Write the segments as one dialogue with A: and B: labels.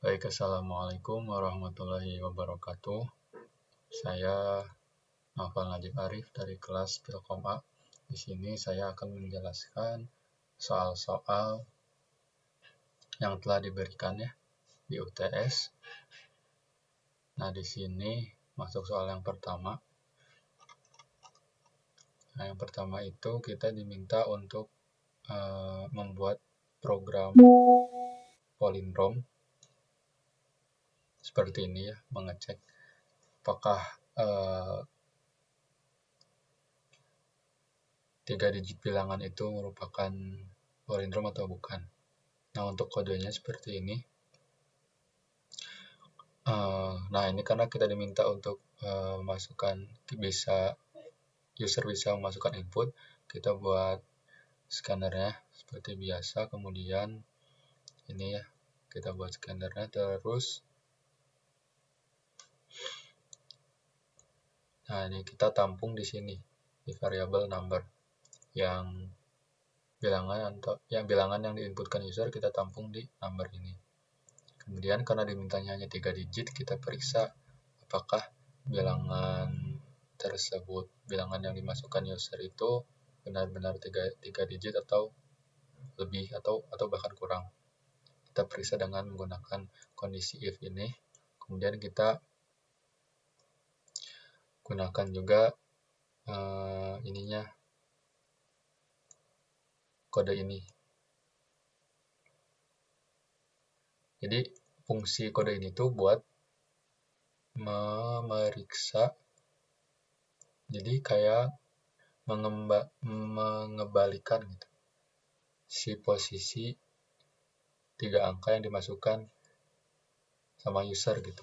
A: Baik, Assalamualaikum warahmatullahi wabarakatuh. Saya Noval Najib Arif dari kelas Pilkom A. Di sini saya akan menjelaskan soal-soal yang telah diberikan ya di UTS. Nah, di sini masuk soal yang pertama. Nah, yang pertama itu kita diminta untuk membuat program palindrom seperti ini ya, mengecek apakah 3 digit bilangan itu merupakan palindrom atau bukan. Nah, untuk kodenya seperti ini. Nah, ini karena kita diminta untuk masukkan, user bisa memasukkan input, kita buat scannernya seperti biasa. Kemudian ini ya, kita buat scannernya terus. Nah, ini kita tampung di sini di variabel number yang bilangan yang diinputkan user kita tampung di number ini. Kemudian karena dimintanya hanya 3 digit, kita periksa apakah bilangan tersebut, bilangan yang dimasukkan user itu benar-benar 3 digit atau lebih atau bahkan kurang. Kita periksa dengan menggunakan kondisi if ini. Kemudian kita gunakan juga kode ini. Jadi fungsi kode ini tuh buat memeriksa, jadi kayak mengebalikan gitu, si posisi 3 angka yang dimasukkan sama user gitu.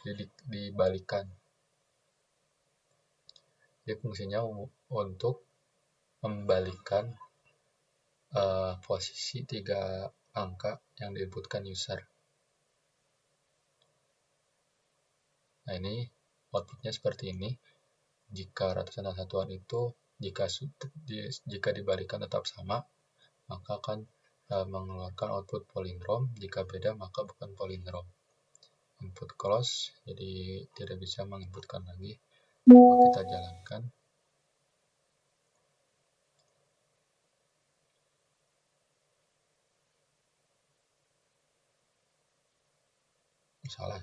A: Jadi dibalikan. Jadi fungsinya untuk membalikan posisi 3 angka yang diinputkan user. Nah, ini outputnya seperti ini. Jika ratusan dan satuan itu jika dibalikan tetap sama, maka akan mengeluarkan output palindrom. Jika beda, maka bukan palindrom. Input close, jadi tidak bisa menginputkan lagi. Coba kita jalankan. Salah.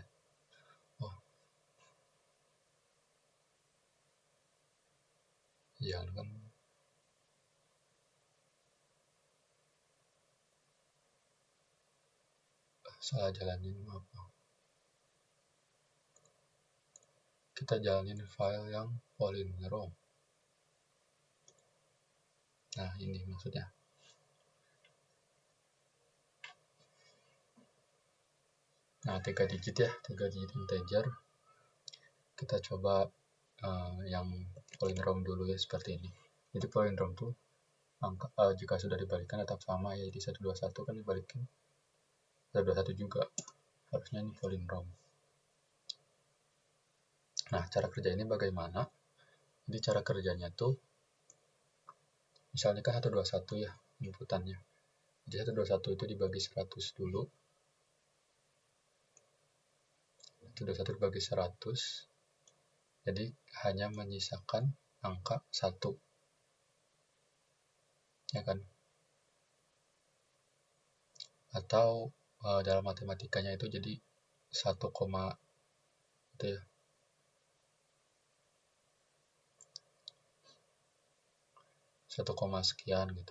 A: Jalankan. Salah jalanin apa? Kita jalanin file yang palindrom. Nah, ini maksudnya. Nah, 3 digit ya, 3 digit integer. Kita coba yang palindrom dulu ya, seperti ini. Jadi palindrom tuh jika sudah dibalikan tetap sama ya, jadi 121 kan dibalikin 121 juga, harusnya ini palindrom. Nah, cara kerja ini bagaimana? Jadi cara kerjanya tuh, misalnya kan 121 ya inputannya, jadi 121 itu dibagi 100 dulu, 121 dibagi 100, jadi hanya menyisakan angka 1, ya kan? Atau dalam matematikanya itu jadi 1, itu ya, 1, sekian gitu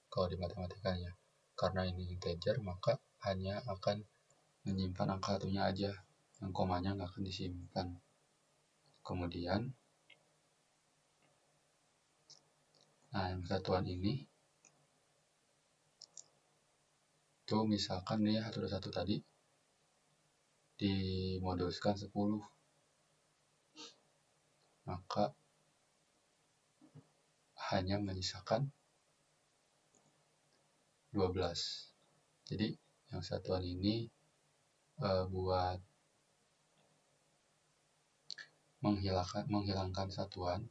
A: kalau di matematikanya. Karena ini integer, maka hanya akan menyimpan angka satunya aja, yang komanya nggak akan disimpan. Kemudian nah, yang satuan ini itu misalkan nih ya, 121 tadi dimoduskan 10, maka hanya menyisakan 12. Jadi yang satuan ini buat menghilangkan satuan.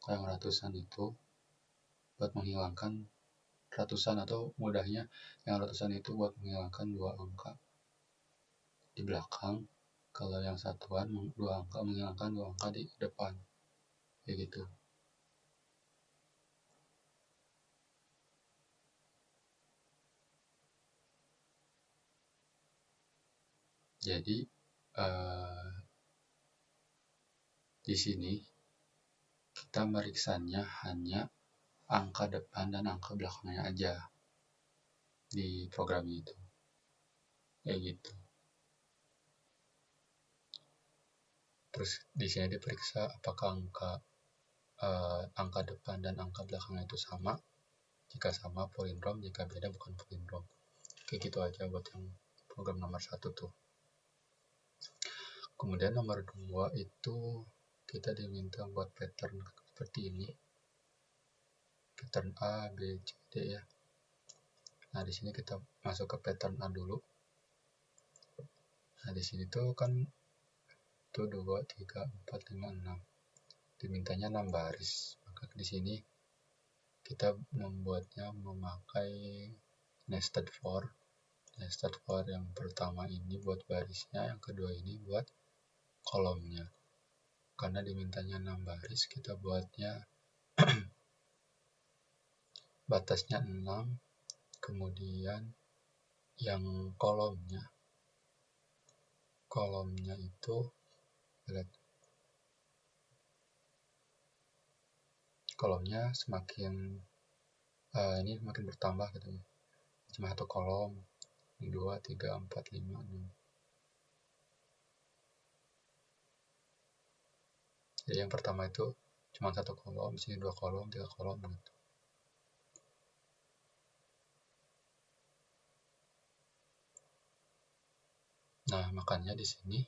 A: Kalau yang ratusan itu buat menghilangkan ratusan, atau mudahnya yang ratusan itu buat menghilangkan 2 angka. di belakang, kalau yang satuan 2 angka menghilangkan 2 angka di depan, kayak gitu. Jadi di sini kita meriksanya hanya angka depan dan angka belakangnya aja di program itu, kayak gitu. Terus di sini diperiksa apakah angka depan dan angka belakangnya itu sama. Jika sama, palindrom. Jika beda, bukan palindrom. Kayak gitu aja buat yang program nomor 1 tuh. Kemudian nomor 2 itu kita diminta buat pattern seperti ini. Pattern A, B, C, D ya. Nah, di sini kita masuk ke pattern A dulu. Nah, di sini tuh kan itu 2, 3, 4, 5, 6. Dimintanya 6 baris. Maka di sini kita membuatnya memakai nested for. Nested for yang pertama ini buat barisnya, yang kedua ini buat kolomnya. Karena dimintanya 6 baris, kita buatnya batasnya 6, kemudian yang kolomnya itu kolomnya semakin ini semakin bertambah gitu ya. Cuma satu kolom, 2, 3, 4, 5, 6. Jadi yang pertama itu cuma satu kolom, sini 2 kolom, 3 kolom gitu. Nah, makanya di sini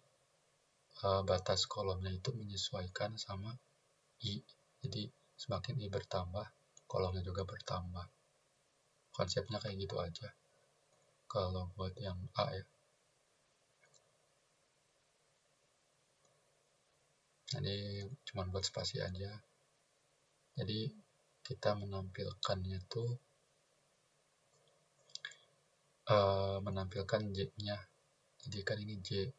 A: batas kolomnya itu menyesuaikan sama I. Jadi semakin I bertambah, kolomnya juga bertambah. Konsepnya kayak gitu aja. Kalau buat yang A ya. Jadi cuma buat spasi aja. Jadi kita menampilkannya tuh menampilkan J-nya. Jadi kan ini J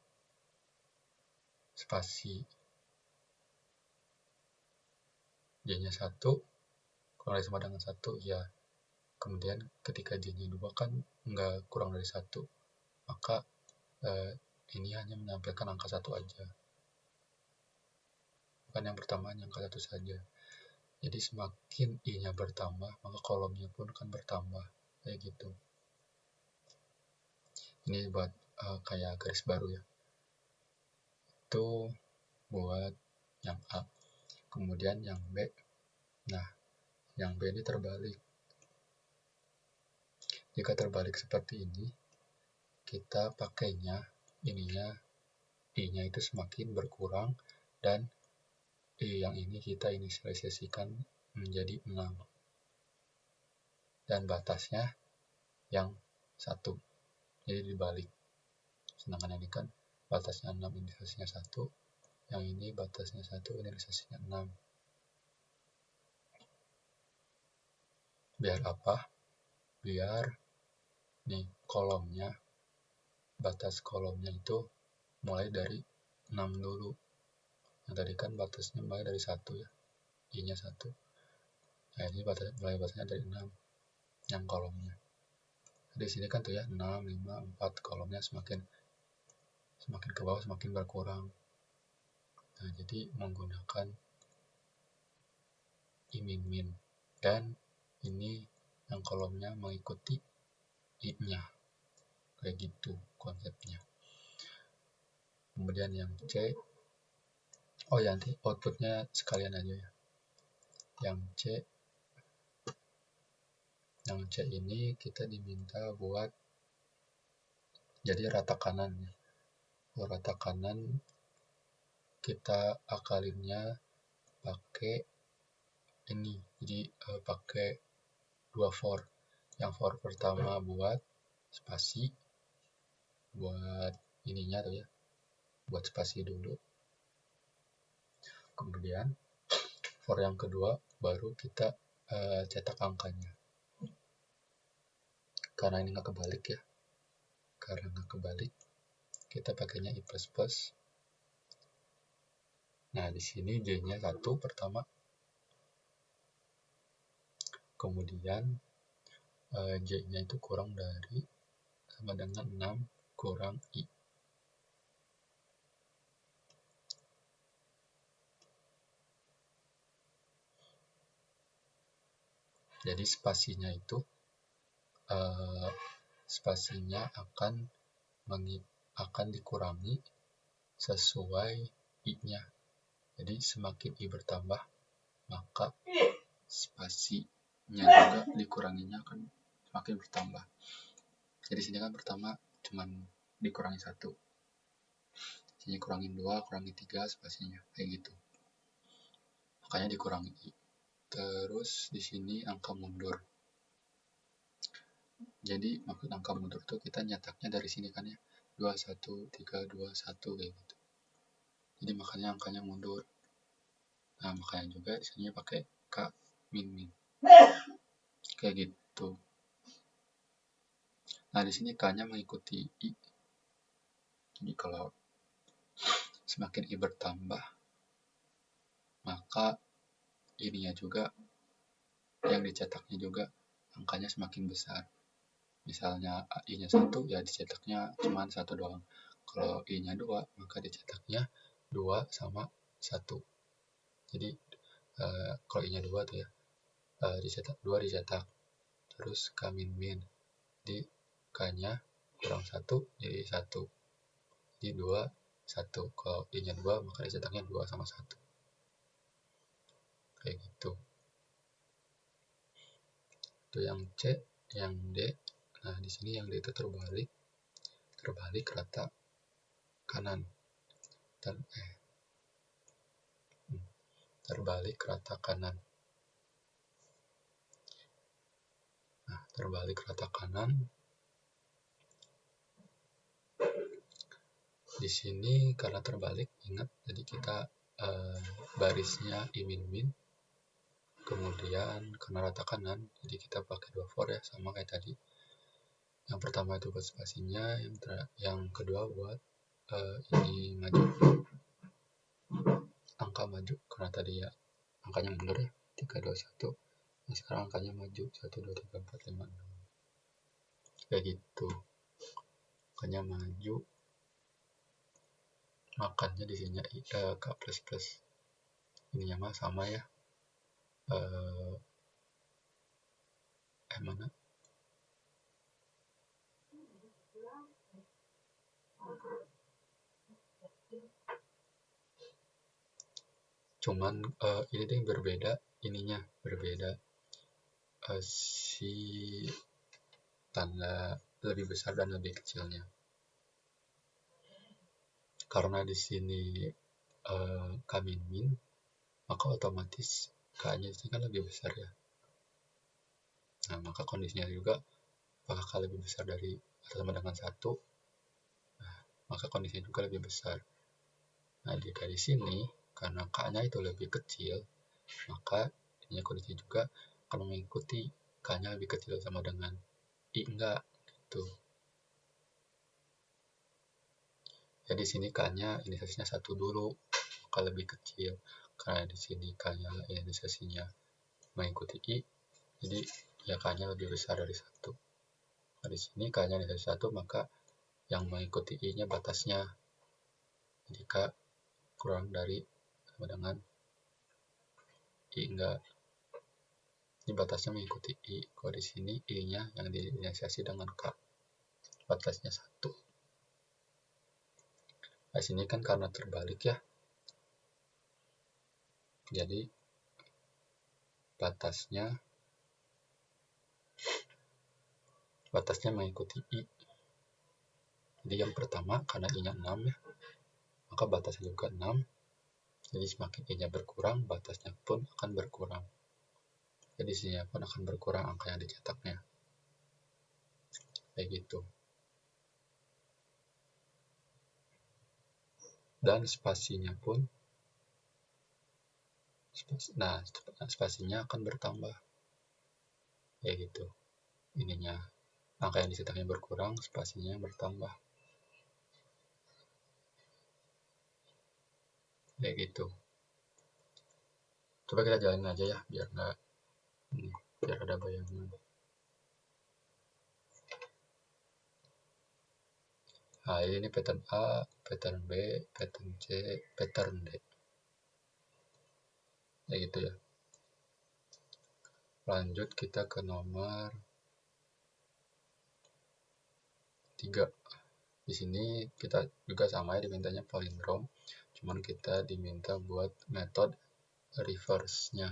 A: spasi J-nya 1 kurang dari sama dengan 1 ya. Kemudian ketika J-nya 2 kan nggak kurang dari 1, maka ini hanya menampilkan angka 1 aja. Bukan yang pertama hanya angka 1 saja. Jadi semakin I-nya bertambah, maka kolomnya pun akan bertambah. Kayak gitu. Ini buat kayak garis baru ya. Itu buat yang A. Kemudian yang B. Nah, yang B ini terbalik. Jika terbalik seperti ini, kita pakainya ininya I-nya itu semakin berkurang dan I yang ini kita inisialisasikan menjadi 6. Dan batasnya yang 1. Jadi dibalik. Sedangkan ini kan batasnya 6, inisialisasinya 1. Yang ini batasnya 1, inisialisasinya 6. Biar apa? Biar nih kolomnya, batas kolomnya itu mulai dari 6 dulu. Yang tadi kan batasnya mulai dari 1 ya. I-nya 1. Nah, ini mulai batasnya dari 6 yang kolomnya. Di sini kan tuh ya 6, 5, 4, kolomnya semakin ke bawah semakin berkurang. Nah, jadi menggunakan I-min dan ini yang kolomnya mengikuti I-nya. Kayak gitu konsepnya. Kemudian yang C, nanti outputnya sekalian aja ya. Yang C ini kita diminta buat jadi rata kanan. Rata kanan kita akalinnya pakai ini. Jadi pakai 2 for. Yang for pertama buat spasi, buat ininya tuh ya, buat spasi dulu. Kemudian for yang kedua baru kita cetak angkanya. Karena ini nggak kebalik ya. Karena nggak kebalik, kita pakainya I++. Nah, di sini J-nya 1 pertama. Kemudian J-nya itu kurang dari sama dengan 6 kurang I. Jadi spasinya itu spasinya akan dikurangi sesuai I-nya. Jadi semakin I bertambah, maka spasinya juga dikuranginya akan semakin bertambah. Jadi sini kan pertama cuman dikurangi 1. Sini kurangin 2, kurangi 3 spasinya, kayak gitu. Makanya dikurangi I. Terus di sini angka mundur. Jadi maksud angka mundur tuh kita nyetaknya dari sini kan ya. 2, 1, 3, 2, 1 kayak gitu. Jadi makanya angkanya mundur. Nah, makanya juga di sini pakai K min. Kayak gitu. Nah, di sini K-nya mengikuti I. Jadi kalau semakin I bertambah, maka ininya juga, yang dicetaknya juga angkanya semakin besar. Misalnya I-nya 1, ya dicetaknya cuma 1 doang. Kalau I-nya 2, maka dicetaknya 2 sama 1. Jadi kalau I-nya 2 tuh ya, dicetak 2 dicetak. Terus K min. Di K-nya kurang 1 jadi 1. Jadi 2, 1. Kalau I-nya 2, maka dicetaknya 2 sama 1. Kayak gitu. Itu yang C, yang D. Nah, di sini yang D itu terbalik rata kanan. Terbalik rata kanan. Nah, terbalik rata kanan. Di sini karena terbalik, ingat, jadi kita barisnya I min. Kemudian karena rata kanan, jadi kita pakai 2 for ya, sama kayak tadi. Yang pertama itu buat spasinya, yang kedua buat ini maju. Angka maju, karena tadi ya angkanya mundur ya, 3, 2, 1. Nah, sekarang angkanya maju, 1, 2, 3, 4, 5, 6. Kayak gitu. Angkanya maju. Makannya di sini K++. Ininya mah sama ya. Mana? Cuman ini deh berbeda, ininya berbeda. Si tanda lebih besar dan lebih kecilnya. Karena di sini K min, maka otomatis K-nya di sini kan lebih besar ya. Nah, maka kondisinya juga apakah K lebih besar dari atau sama dengan 1, nah, maka kondisinya juga lebih besar. Nah, jika di sini karena K-nya itu lebih kecil, maka ini kondisinya juga akan mengikuti K-nya lebih kecil sama dengan I enggak gitu. Jadi di sini K-nya inisialisasinya 1 dulu, maka lebih kecil. Karena di sini K-nya inisialisasinya mengikuti I, jadi ya K-nya lebih besar dari 1. Nah, di sini K-nya inisialisasi 1, maka yang mengikuti I-nya batasnya. Jadi K kurang dari sama dengan I enggak. Ini batasnya mengikuti I. Kalau di sini I-nya yang diinisiasi dengan K. Batasnya 1. Nah, sini kan karena terbalik ya. Jadi batasnya mengikuti I. Jadi yang pertama karena I-nya 6 ya, maka batasnya juga 6. Jadi semakin I-nya berkurang, batasnya pun akan berkurang. Jadi sini pun akan berkurang angka yang dicetaknya. Kayak gitu. Dan spasinya pun, spasinya akan bertambah. Kayak gitu. Ininya, angka yang dicetaknya berkurang, spasinya bertambah. kayak gitu. Coba kita jalanin aja ya, biar nggak ini, biar ada bayangan. Nah, ini pattern A, pattern B, pattern C, pattern D. Ya gitu ya. Lanjut kita ke nomor 3. Di sini kita juga sama ya, dimintanya palindrom, cuman kita diminta buat metode reverse-nya.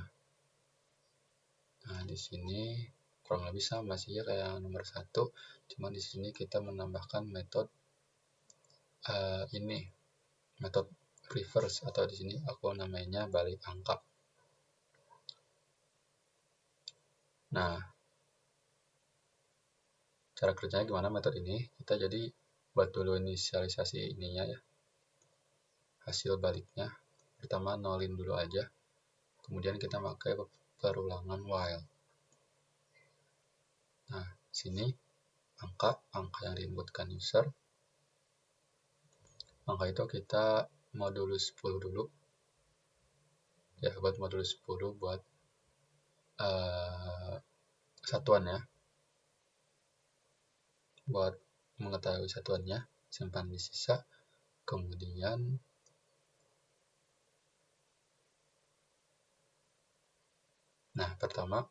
A: Nah, di sini kurang lebih sama sih ya kayak nomor 1, cuman di sini kita menambahkan metode ini, metode reverse, atau di sini aku namanya balik angka. Nah, cara kerjanya gimana metode ini? Kita jadi buat dulu inisialisasi ininya ya, hasil baliknya. Pertama nolin dulu aja, kemudian kita pakai perulangan while. Nah, sini angka yang diinputkan user, angka itu kita modulus 10 dulu ya, buat modulus 10 buat satuan ya, buat mengetahui satuannya, simpan di sisa, kemudian nah pertama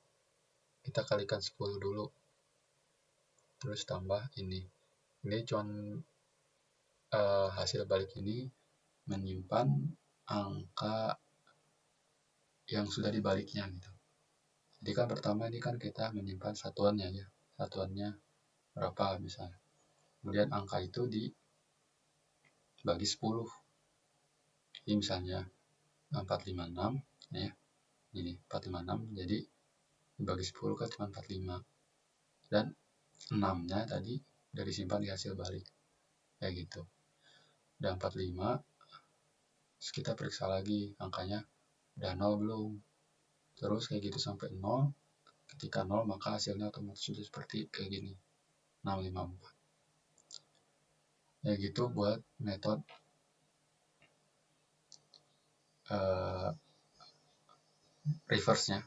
A: kita kalikan 10 dulu, terus tambah ini cuman hasil balik ini menyimpan angka yang sudah dibaliknya gitu. Jadi kan pertama ini kan kita menyimpan satuannya ya, satuannya berapa misalnya, kemudian angka itu dibagi 10. Ini misalnya 456 ya, ini 456, jadi dibagi 10 kan cuma 45, dan 6 nya tadi udah disimpan di hasil balik kayak gitu. Dan 45, terus kita periksa lagi angkanya udah 0 belum, terus kayak gitu sampai 0. Ketika 0 maka hasilnya otomatis sudah seperti kayak gini, 654. Ya gitu buat metode reverse-nya.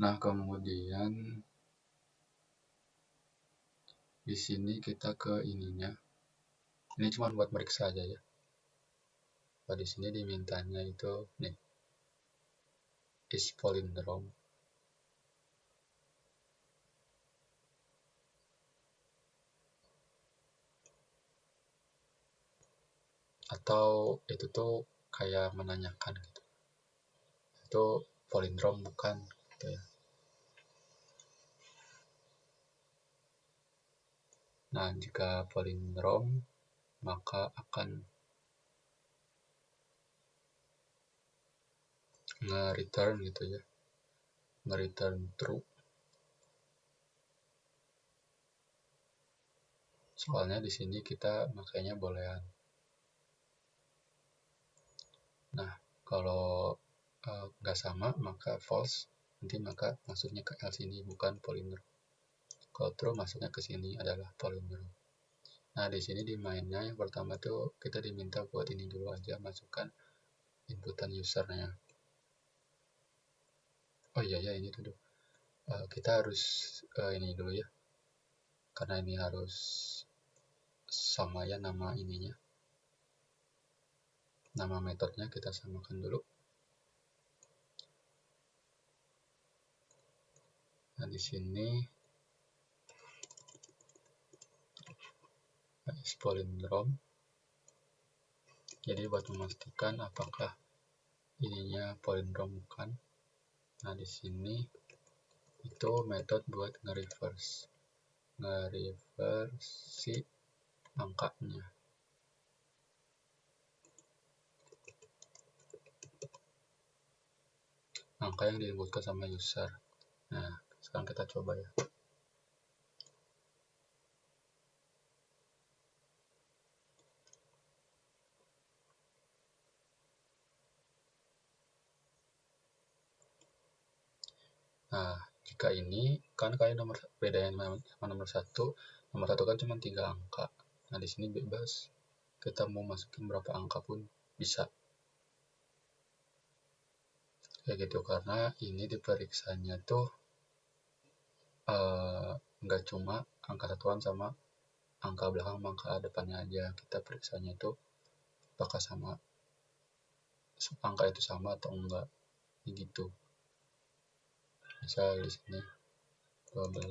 A: Nah, kemudian di sini kita ke ininya. Ini cuma buat meriksa aja ya. Nah, di sini dimintanya itu nih, is palindrom. Atau itu tuh kayak menanyakan gitu. Itu palindrom bukan gitu ya. Nah, jika palindrom maka akan nge-return gitu ya, nge-return true. Soalnya di sini kita makanya boolean. Nah, kalau nggak sama maka false, nanti maka masuknya ke else ini bukan palindrom. Kalau true masuknya ke sini adalah palindrom. Nah, di sini di mainnya yang pertama tuh kita diminta buat ini dulu aja, masukkan inputan usernya. Oh iya ya, ini dulu. Kita harus ini dulu ya, karena ini harus sama ya nama ininya. Nama metodenya kita samakan dulu. Nah, di sini is palindrom. Jadi buat memastikan apakah ininya palindrom bukan. Nah, di sini itu metode buat nge-reverse si angkanya. Angka yang diinputkan sama user. Nah, sekarang kita coba ya. Nah, jika ini kan kayak bedanya sama nomor 1. Nomor 1 kan cuma 3 angka. Nah, di sini bebas kita mau masukin berapa angka pun bisa kayak gitu, karena ini diperiksanya tuh nggak cuma angka satuan sama angka belakang sama angka depannya aja, kita periksanya itu apakah sama angka itu sama atau enggak gitu. Misal di sini 12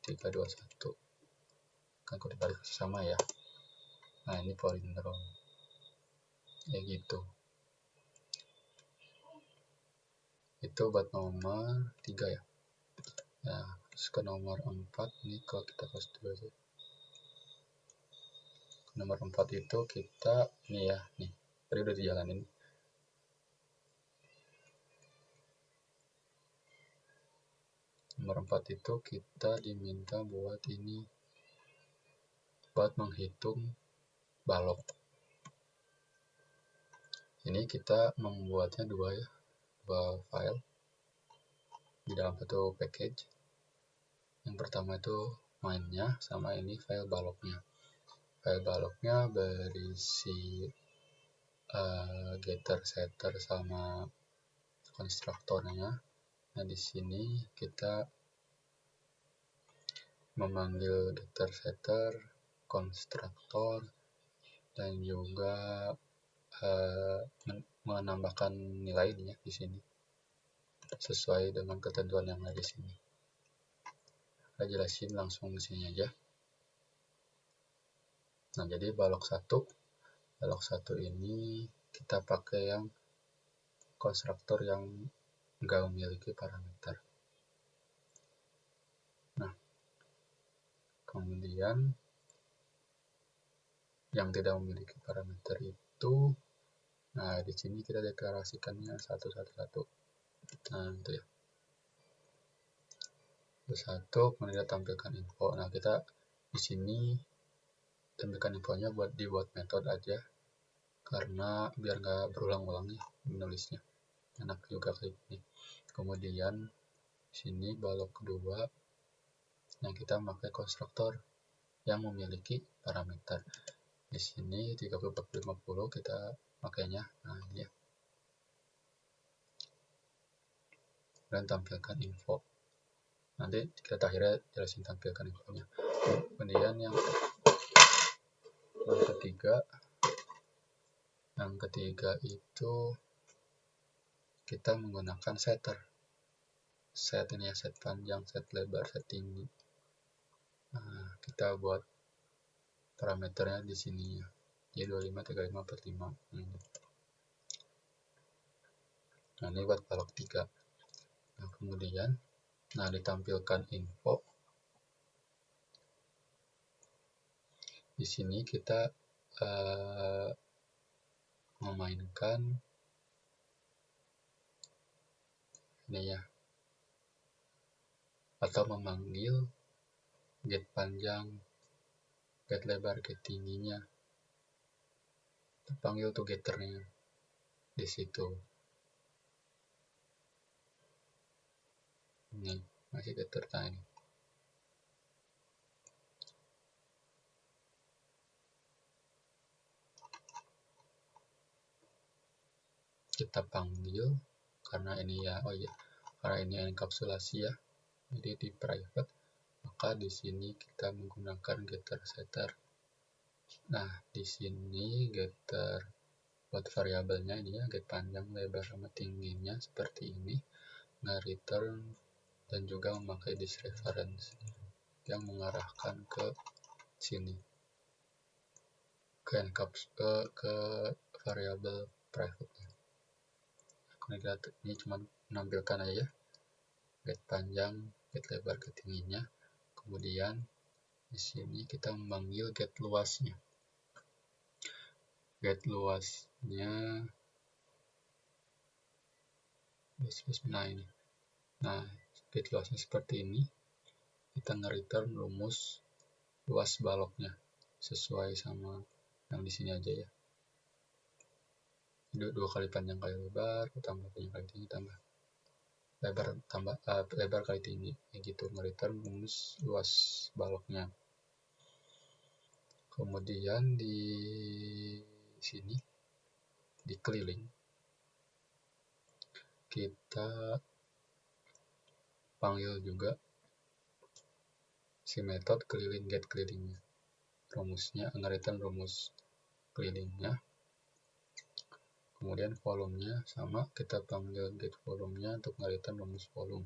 A: 321 kan kalau dibalik sama ya. Nah ini palindrom kayak gitu. Itu buat nomor 3 ya. Nah terus ke nomor 4 ini kalau kita kasih dulu aja. Nomor 4 itu kita ini ya, nih tadi udah dijalanin. Nomor 4 itu kita diminta buat ini, buat menghitung balok. Ini kita membuatnya dua file di dalam satu package. Yang pertama itu mainnya, sama ini file baloknya. File baloknya berisi getter, setter, sama konstruktornya. Nah di sini kita memanggil getter, setter, konstruktor, dan juga menambahkan nilai ini ya di sini sesuai dengan ketentuan yang ada di sini. Kita jelasin langsung di sini aja. Nah jadi balok satu ini kita pakai yang konstruktor yang nggak memiliki parameter. Nah kemudian yang tidak memiliki parameter itu, nah di sini kita deklarasikannya satu. Nah itu ya, satu, kemudian kita tampilkan info. Nah kita di sini tampilkan infonya dibuat metode aja, karena biar nggak berulang-ulang nih menulisnya, enak juga kayak gini. Kemudian sini balok kedua yang kita pakai konstruktor yang memiliki parameter. Di sini 30/50 kita pakainya. Nah ini ya. Dan tampilkan info. Nanti kita akhirnya jelasin tampilkan infonya. Kemudian yang ketiga itu kita menggunakan setter. Set ini ya, set panjang, set lebar, set tinggi. Nah, kita buat parameternya di sini ya. Jadi 25, 35, 45. Nah, ini buat balok 3. Nah, kemudian ditampilkan info. Di sini kita memainkan ini ya, atau memanggil get panjang, get lebar, get tingginya. Panggil tuh getternya di situ. Ini masih getter tadi. Kita panggil karena ini ya, karena ini enkapsulasi ya, jadi di private, maka di sini kita menggunakan getter setter. Nah di sini getter buat variabelnya ini ya, get panjang, lebar, sama tingginya seperti ini. Nah return dan juga memakai this reference yang mengarahkan ke sini, ke variabel private-nya. Kemudian ini cuma menampilkan aja ya, get panjang, get lebar, get tingginya. Kemudian di sini kita memanggil get luasnya. Get luasnya ini. Nah, get luasnya seperti ini. Kita nge-return rumus luas baloknya sesuai sama yang di sini aja ya. Jadi 2 kali panjang kali lebar, tambah panjang kali tinggi, tambah lebar, tambah lebar kali tinggi, kayak gitu, nge-return rumus luas baloknya. Kemudian di sini di keliling kita panggil juga si metode keliling get kelilingnya. Rumusnya ngaritan rumus kelilingnya. Kemudian volumenya sama, kita panggil get volumenya untuk ngaritan rumus volume.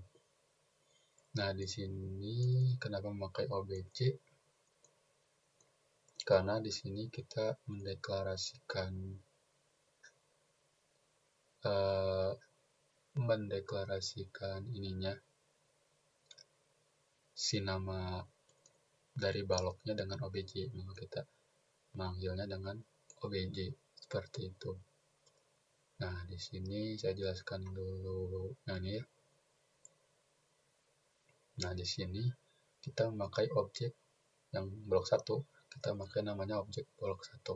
A: Nah, di sini kenapa memakai OBJ? Karena di sini kita mendeklarasikan ininya si nama dari baloknya dengan OBJ, maka kita manggilnya dengan OBJ seperti itu. Nah, di sini saya jelaskan dulu yang ini ya. Nah, di sini kita memakai objek yang blok 1, kita pakai namanya objek blok 1.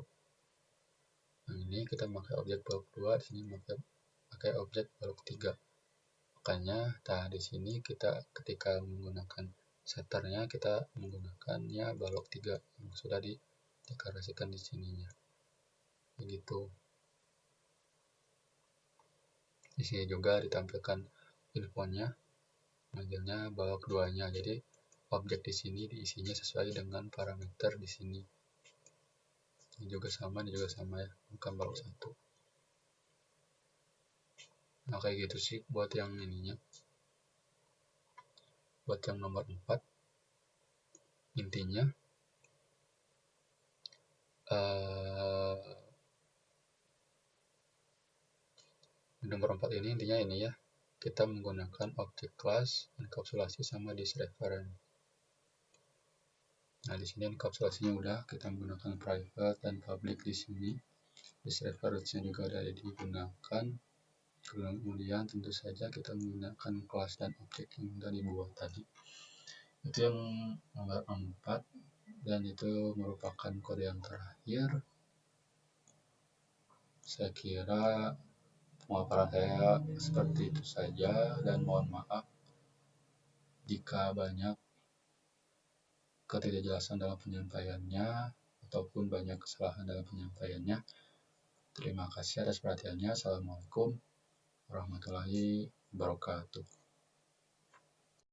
A: Yang ini kita pakai objek blok 2, di sini pakai objek blok 3. Makanya, di sini kita ketika menggunakan setternya kita menggunakannya balok 3 yang sudah dideklarasikan di sininya. Begitu. Di sini juga ditampilkan infonya, manggilnya balok 2-nya. Jadi objek di sini diisinya sesuai dengan parameter di sini. Ini juga sama ya, bukan balok 1. Nah, kayak gitu sih buat yang ininya. Buat yang nomor 4, intinya nomor 4 ini intinya ini ya, kita menggunakan objek kelas, enkapsulasi sama disreference. Nah, di sini enkapsulasinya udah, kita menggunakan private dan public di sini. Disreference-nya juga ada digunakan. Kemudian tentu saja kita menggunakan kelas dan objek yang sudah dibuat tadi. Itu yang nomor 4, dan itu merupakan kode yang terakhir. Saya kira pemaparan saya seperti itu saja, dan mohon maaf jika banyak ketidakjelasan dalam penyampaiannya ataupun banyak kesalahan dalam penyampaiannya. Terima kasih atas perhatiannya. Assalamualaikum warahmatullahi wabarakatuh.